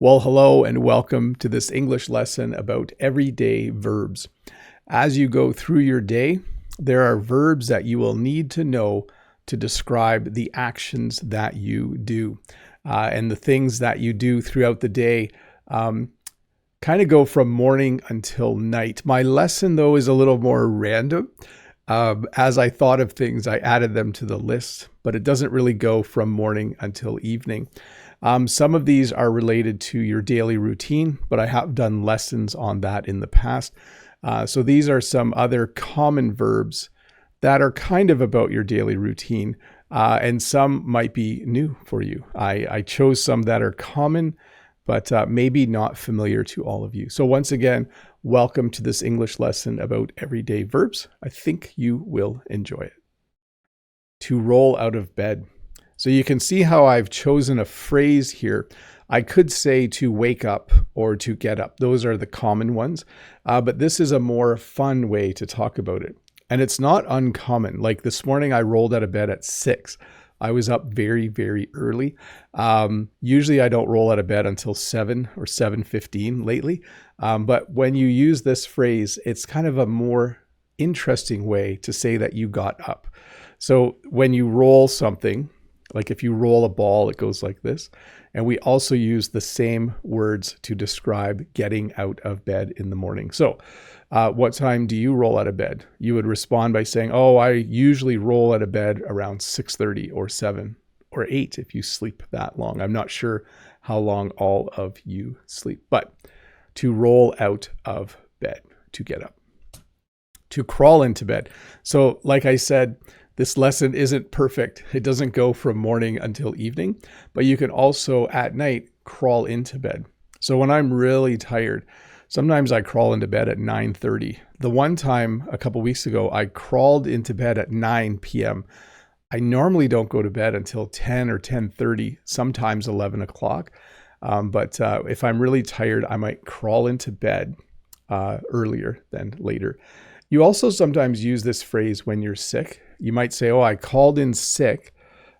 Well, hello and welcome to this English lesson about everyday verbs. As you go through your day, there are verbs that you will need to know to describe the actions that you do. And the things that you do throughout the day kind of go from morning until night. My lesson, though, is a little more random. As I thought of things, I added them to the list, but it doesn't really go from morning until evening. Some of these are related to your daily routine, but I have done lessons on that in the past. So these are some other common verbs that are kind of about your daily routine, and some might be new for you. I chose some that are common, but maybe not familiar to all of you. So once again, welcome to this English lesson about everyday verbs. I think you will enjoy it. To roll out of bed. So you can see how I've chosen a phrase here. I could say to wake up or to get up. Those are the common ones. But this is a more fun way to talk about it. And it's not uncommon. Like this morning, I rolled out of bed at 6. I was up very, very early. Usually I don't roll out of bed until 7 or 7:15 lately. But when you use this phrase, it's kind of a more interesting way to say that you got up. So when you roll something, like if you roll a ball, it goes like this. And we also use the same words to describe getting out of bed in the morning. So what time do you roll out of bed? You would respond by saying, oh, I usually roll out of bed around 6:30 or 7 or 8 if you sleep that long. I'm not sure how long all of you sleep, but to roll out of bed, to get up, to crawl into bed. So like I said, this lesson isn't perfect. It doesn't go from morning until evening, but you can also at night crawl into bed. So when I'm really tired, sometimes I crawl into bed at 9:30. The one time a couple weeks ago, I crawled into bed at 9 p.m. I normally don't go to bed until 10 or 10:30, sometimes 11 o'clock. But if I'm really tired, I might crawl into bed earlier than later. You also sometimes use this phrase when you're sick. You might say, oh, I called in sick,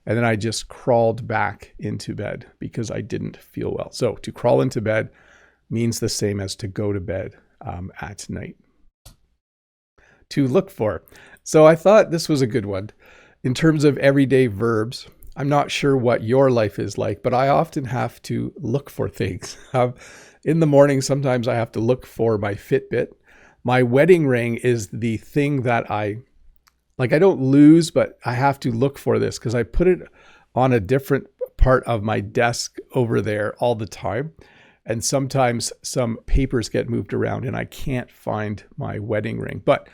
and then I just crawled back into bed because I didn't feel well. So to crawl into bed means the same as to go to bed at night. To look for. So I thought this was a good one. In terms of everyday verbs, I'm not sure what your life is like, but I often have to look for things. In the morning, sometimes I have to look for my Fitbit. My wedding ring is the thing that I don't lose, but I have to look for this because I put it on a different part of my desk over there all the time. And sometimes some papers get moved around and I can't find my wedding ring. But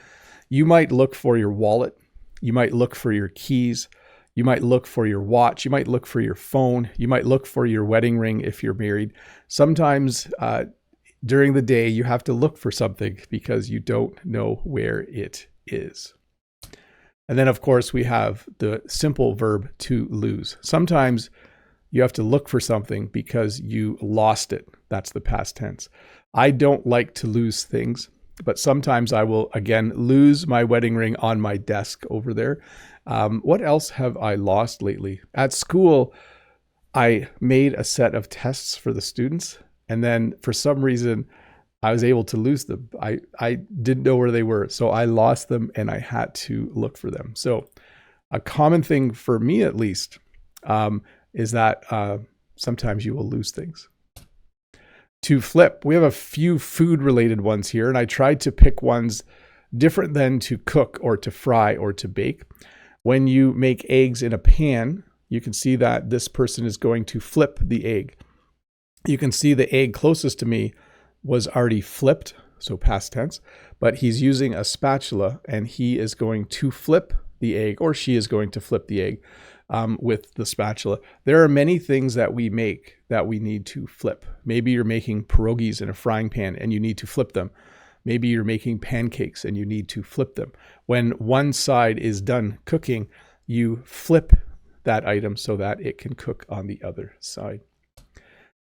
you might look for your wallet. You might look for your keys. You might look for your watch. You might look for your phone. You might look for your wedding ring if you're married. Sometimes during the day, you have to look for something because you don't know where it is. And then, of course, we have the simple verb to lose. Sometimes you have to look for something because you lost it. That's the past tense. I don't like to lose things, but sometimes I will, again, lose my wedding ring on my desk over there. What else have I lost lately? At school, I made a set of tests for the students, and then for some reason, I was able to lose them. I didn't know where they were, so I lost them and I had to look for them. So a common thing for me, at least, is that sometimes you will lose things. To flip, we have a few food-related ones here, and I tried to pick ones different than to cook or to fry or to bake. When you make eggs in a pan, you can see that this person is going to flip the egg. You can see the egg closest to me was already flipped, so past tense, but he's using a spatula and he is going to flip the egg, or she is going to flip the egg with the spatula. There are many things that we make that we need to flip. Maybe you're making pierogies in a frying pan and you need to flip them. Maybe you're making pancakes and you need to flip them. When one side is done cooking, you flip that item so that it can cook on the other side.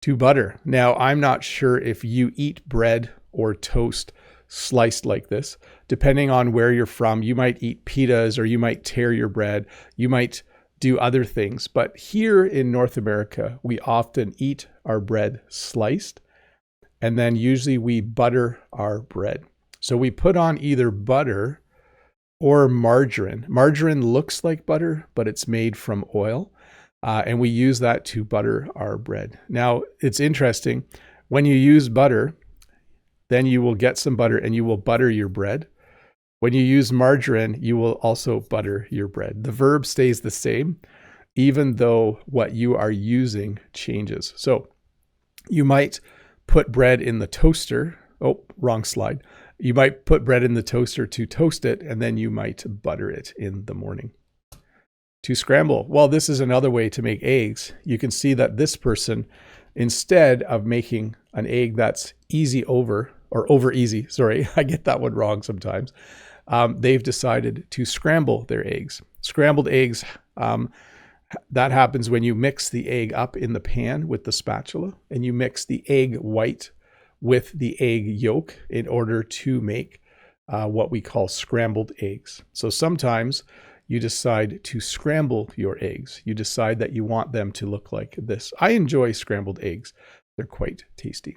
To butter. Now, I'm not sure if you eat bread or toast sliced like this. Depending on where you're from, you might eat pitas or you might tear your bread. You might do other things. But here in North America, we often eat our bread sliced, and then usually we butter our bread. So we put on either butter or margarine. Margarine looks like butter, but it's made from oil. And we use that to butter our bread. Now, it's interesting. When you use butter, then you will get some butter and you will butter your bread. When you use margarine, you will also butter your bread. The verb stays the same, even though what you are using changes. So you might put bread in the toaster. Oh, wrong slide. You might put bread in the toaster to toast it, and then you might butter it in the morning. To scramble. Well, this is another way to make eggs. You can see that this person, instead of making an egg that's over easy, sorry, I get that one wrong sometimes. They've decided to scramble their eggs. Scrambled eggs, that happens when you mix the egg up in the pan with the spatula, and you mix the egg white with the egg yolk in order to make what we call scrambled eggs. So sometimes you decide to scramble your eggs. You decide that you want them to look like this. I enjoy scrambled eggs. They're quite tasty.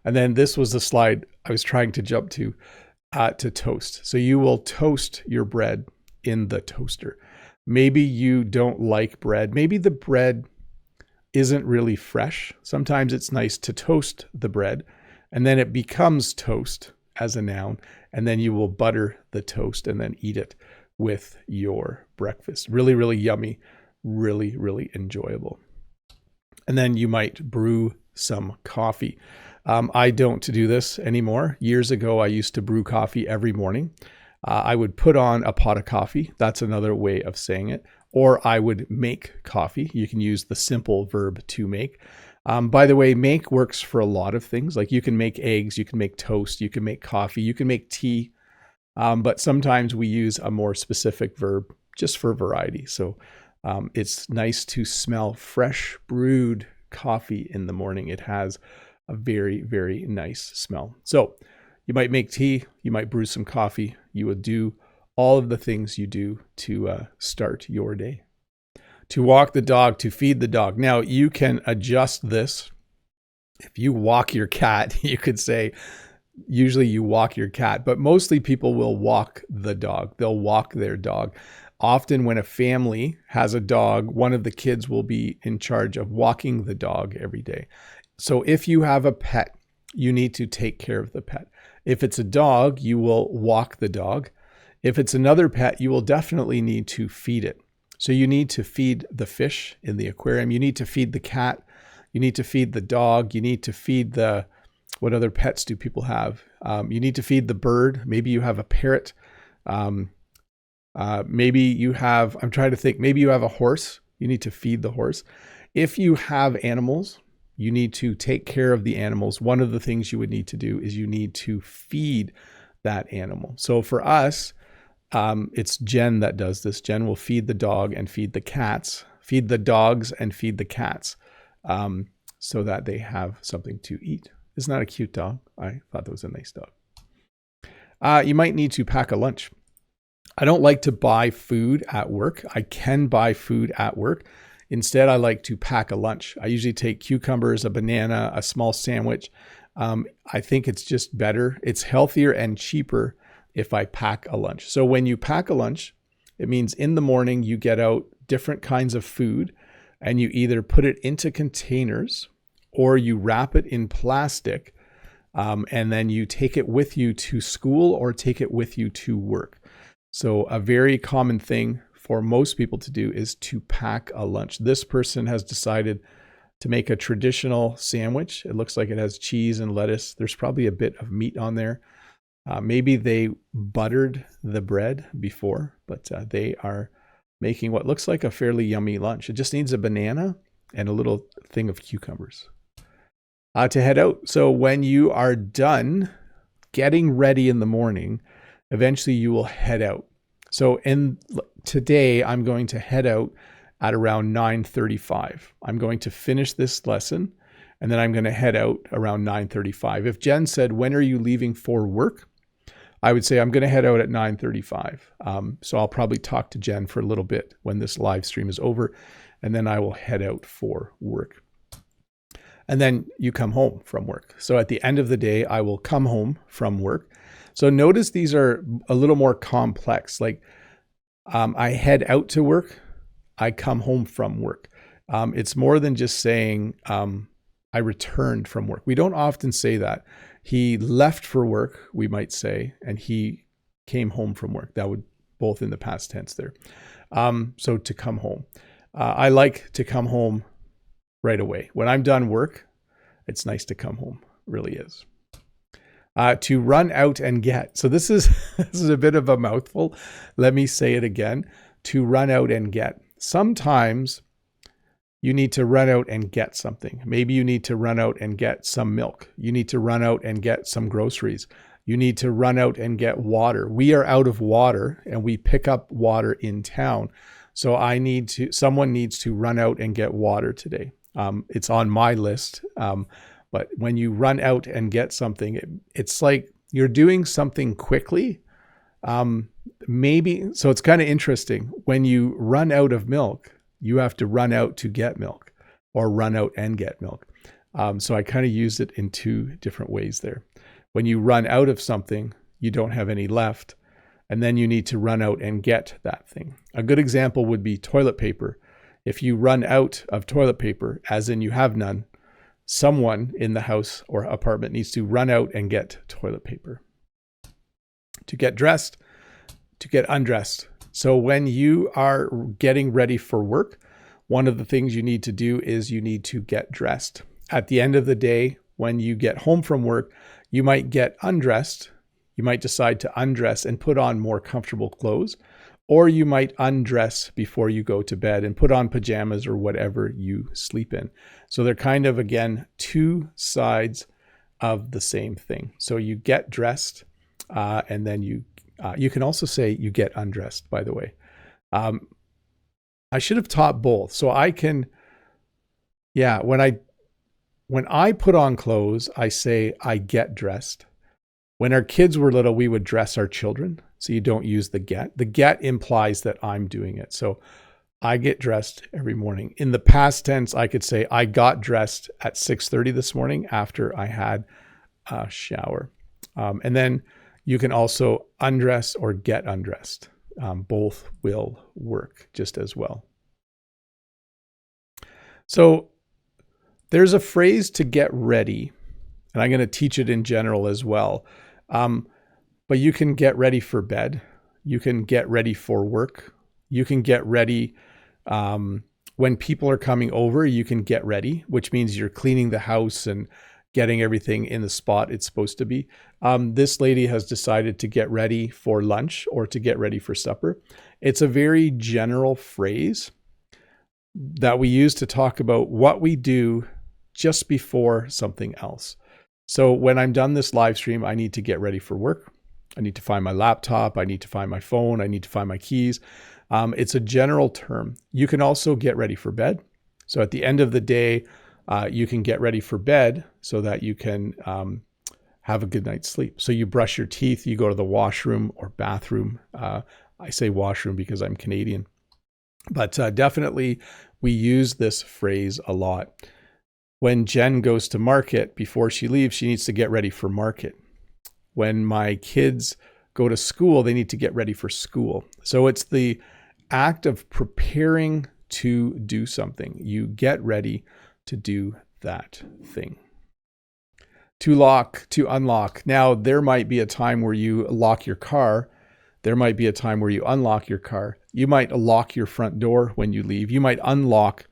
And then this was the slide I was trying to jump to toast. So you will toast your bread in the toaster. Maybe you don't like bread. Maybe the bread isn't really fresh. Sometimes it's nice to toast the bread, and then it becomes toast as a noun, and then you will butter the toast and then eat it with your breakfast. Really, really yummy, really, really enjoyable. And then you might brew some coffee. I don't do this anymore. Years ago, I used to brew coffee every morning. I would put on a pot of coffee. That's another way of saying it. Or I would make coffee. You can use the simple verb to make. By the way, make works for a lot of things. Like you can make eggs, you can make toast, you can make coffee, you can make tea. But sometimes we use a more specific verb just for variety. So it's nice to smell fresh brewed coffee in the morning. It has a very, very nice smell. So you might make tea, you might brew some coffee. You would do all of the things you do to start your day. To walk the dog, to feed the dog. Now you can adjust this. If you walk your cat, you could say, usually you walk your cat, but mostly people will walk the dog. They'll walk their dog. Often when a family has a dog, one of the kids will be in charge of walking the dog every day. So if you have a pet, you need to take care of the pet. If it's a dog, you will walk the dog. If it's another pet, you will definitely need to feed it. So you need to feed the fish in the aquarium. You need to feed the cat. You need to feed the dog. You need to feed what other pets do people have? You need to feed the bird. Maybe you have a parrot. Maybe you have, I'm trying to think, maybe you have a horse. You need to feed the horse. If you have animals, you need to take care of the animals. One of the things you would need to do is you need to feed that animal. So for us, it's Jen that does this. Jen will feed the dog and feed the cats, feed the dogs and feed the cats, so that they have something to eat. Isn't that a cute dog? I thought that was a nice dog. You might need to pack a lunch. I don't like to buy food at work. I can buy food at work. Instead, I like to pack a lunch. I usually take cucumbers, a banana, a small sandwich. I think it's just better. It's healthier and cheaper if I pack a lunch. So when you pack a lunch, it means in the morning you get out different kinds of food and you either put it into containers or you wrap it in plastic, and then you take it with you to school or take it with you to work. So a very common thing for most people to do is to pack a lunch. This person has decided to make a traditional sandwich. It looks like it has cheese and lettuce. There's probably a bit of meat on there. Maybe they buttered the bread before, but they are making what looks like a fairly yummy lunch. It just needs a banana and a little thing of cucumbers. To head out. So when you are done getting ready in the morning, eventually you will head out. So today I'm going to head out at around 9:35. I'm going to finish this lesson and then I'm going to head out around 9:35. If Jen said, when are you leaving for work? I would say I'm going to head out at 9:35. So I'll probably talk to Jen for a little bit when this live stream is over, and then I will head out for work. And then you come home from work. So at the end of the day, I will come home from work. So notice these are a little more complex. Like I head out to work, I come home from work. It's more than just saying I returned from work. We don't often say that. He left for work, we might say, and he came home from work. That would both in the past tense there. So to come home. I like to come home right away. When I'm done work, it's nice to come home. It really is. To run out and get. So this is a bit of a mouthful. Let me say it again. To run out and get. Sometimes you need to run out and get something. Maybe you need to run out and get some milk. You need to run out and get some groceries. You need to run out and get water. We are out of water and we pick up water in town. So someone needs to run out and get water today. It's on my list. But when you run out and get something, it's like you're doing something quickly. So it's kind of interesting. When you run out of milk, you have to run out to get milk or run out and get milk. So I kind of used it in two different ways there. When you run out of something, you don't have any left, and then you need to run out and get that thing. A good example would be toilet paper. If you run out of toilet paper, as in you have none, someone in the house or apartment needs to run out and get toilet paper. To get dressed, to get undressed. So when you are getting ready for work, one of the things you need to do is you need to get dressed. At the end of the day, when you get home from work, you might get undressed. You might decide to undress and put on more comfortable clothes, or you might undress before you go to bed and put on pajamas or whatever you sleep in. So they're kind of, again, two sides of the same thing. So you get dressed, and then you can also say you get undressed, by the way. I should have taught both. So I can, when I put on clothes, I say I get dressed. When our kids were little, we would dress our children. So you don't use the get. The get implies that I'm doing it. So I get dressed every morning. In the past tense, I could say I got dressed at 6:30 this morning after I had a shower. And then you can also undress or get undressed. Both will work just as well. So there's a phrase to get ready, and I'm going to teach it in general as well. But you can get ready for bed. You can get ready for work. You can get ready when people are coming over. You can get ready, which means you're cleaning the house and getting everything in the spot it's supposed to be. This lady has decided to get ready for lunch or to get ready for supper. It's a very general phrase that we use to talk about what we do just before something else. So when I'm done this live stream, I need to get ready for work. I need to find my laptop. I need to find my phone. I need to find my keys. It's a general term. You can also get ready for bed. So at the end of the day, you can get ready for bed so that you can have a good night's sleep. So you brush your teeth, you go to the washroom or bathroom. I say washroom because I'm Canadian. But definitely we use this phrase a lot. When Jen goes to market, before she leaves, she needs to get ready for market. When my kids go to school, they need to get ready for school. So it's the act of preparing to do something. You get ready to do that thing. To lock, to unlock. Now, there might be a time where you lock your car. There might be a time where you unlock your car. You might lock your front door when you leave. You might unlock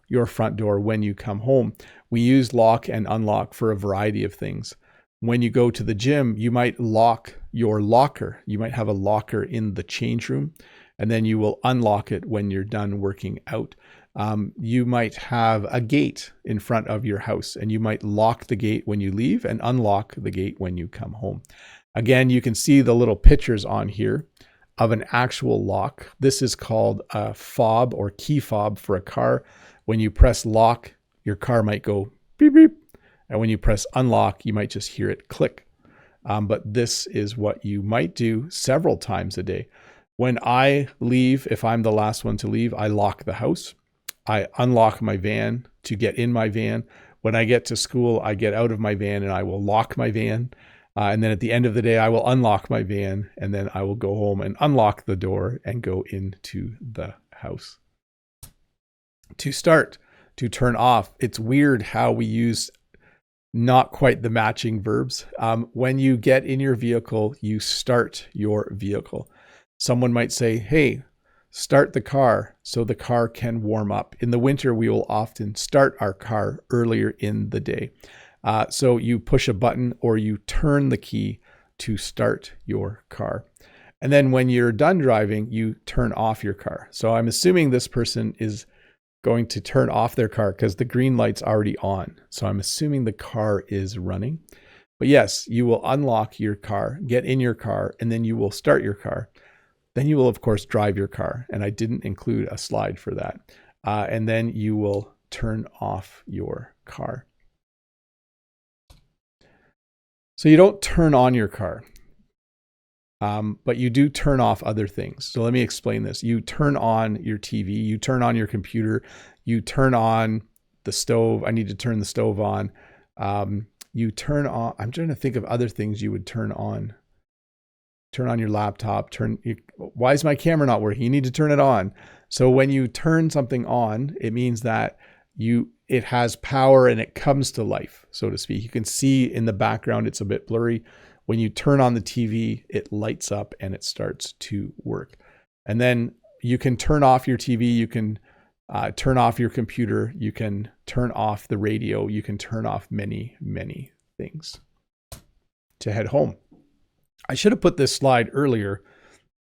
your front door when you come home. We use lock and unlock for a variety of things. When you go to the gym, you might lock your locker. You might have a locker in the change room, and then you will unlock it when you're done working out. You might have a gate in front of your house, and you might lock the gate when you leave and unlock the gate when you come home. Again, you can see the little pictures on here of an actual lock. This is called a fob or key fob for a car. When you press lock, your car might go beep, beep. And when you press unlock, you might just hear it click. But this is what you might do several times a day. When I leave, if I'm the last one to leave, I lock the house. I unlock my van to get in my van. When I get to school, I get out of my van and I will lock my van. And then at the end of the day, I will unlock my van and then I will go home and unlock the door and go into the house. To start, to turn off, it's weird how we use not quite the matching verbs. When you get in your vehicle, you start your vehicle. Someone might say, hey, start the car so the car can warm up. In the winter, we will often start our car earlier in the day. So you push a button or you turn the key to start your car. And then when you're done driving, you turn off your car. So I'm assuming this person is going to turn off their car because the green light's already on. So I'm assuming the car is running. But yes, you will unlock your car, get in your car, and then you will start your car. Then you will, of course, drive your car. And I didn't include a slide for that. And then you will turn off your car. So you don't turn on your car, but you do turn off other things. So let me explain this. You turn on your TV, you turn on your computer, you turn on the stove. I need to turn the stove on. You turn on, I'm trying to think of other things you would turn on. Turn on your laptop, why is my camera not working? You need to turn it on. So when you turn something on, it means that it has power and it comes to life, so to speak. You can see in the background, it's a bit blurry. When you turn on the TV, it lights up and it starts to work. And then you can turn off your TV, you can turn off your computer, you can turn off the radio, you can turn off many, many things to head home. I should have put this slide earlier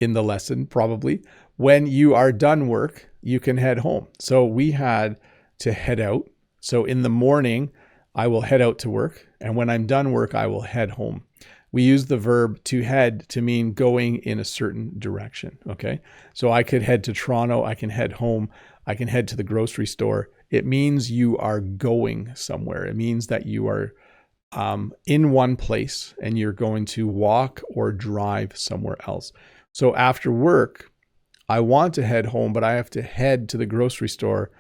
in the lesson, probably. When you are done work, you can head home. So we had to head out. So in the morning, I will head out to work. And when I'm done work, I will head home. We use the verb to head to mean going in a certain direction. Okay. So I could head to Toronto. I can head home. I can head to the grocery store. It means you are going somewhere. It means that you are in one place and you're going to walk or drive somewhere else. So after work, I want to head home, but I have to head to the grocery store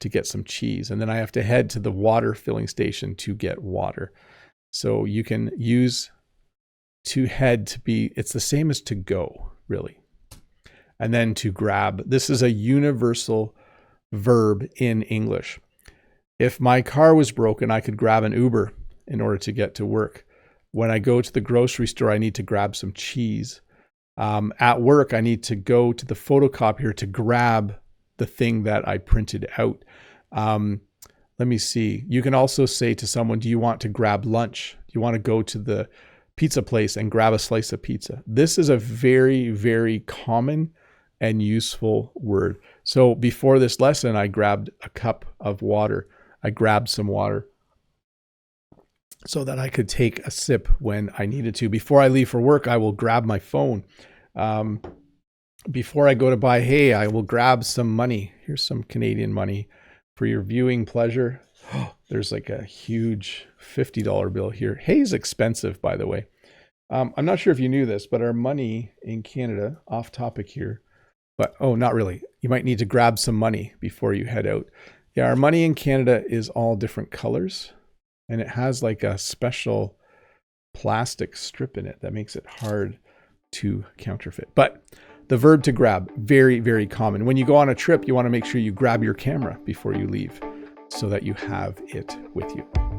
to get some cheese. And then I have to head to the water filling station to get water. So you can use to head to be, it's the same as to go, really. And then to grab, this is a universal verb in English. If my car was broken, I could grab an Uber in order to get to work. When I go to the grocery store, I need to grab some cheese. At work, I need to go to the photocopier to grab the thing that I printed out. Let me see. You can also say to someone, do you want to grab lunch? Do you want to go to the pizza place and grab a slice of pizza? This is a very, very common and useful word. So before this lesson, I grabbed a cup of water. I grabbed some water so that I could take a sip when I needed to. Before I leave for work, I will grab my phone. Before I go to buy hay, I will grab some money. Here's some Canadian money for your viewing pleasure. There's like a huge $50 bill here. Hay is expensive, by the way. I'm not sure if you knew this, but our money in Canada, off topic here, but not really. You might need to grab some money before you head out. Yeah, our money in Canada is all different colors. And it has like a special plastic strip in it that makes it hard to counterfeit. But the verb to grab, very, very common. When you go on a trip, you want to make sure you grab your camera before you leave so that you have it with you.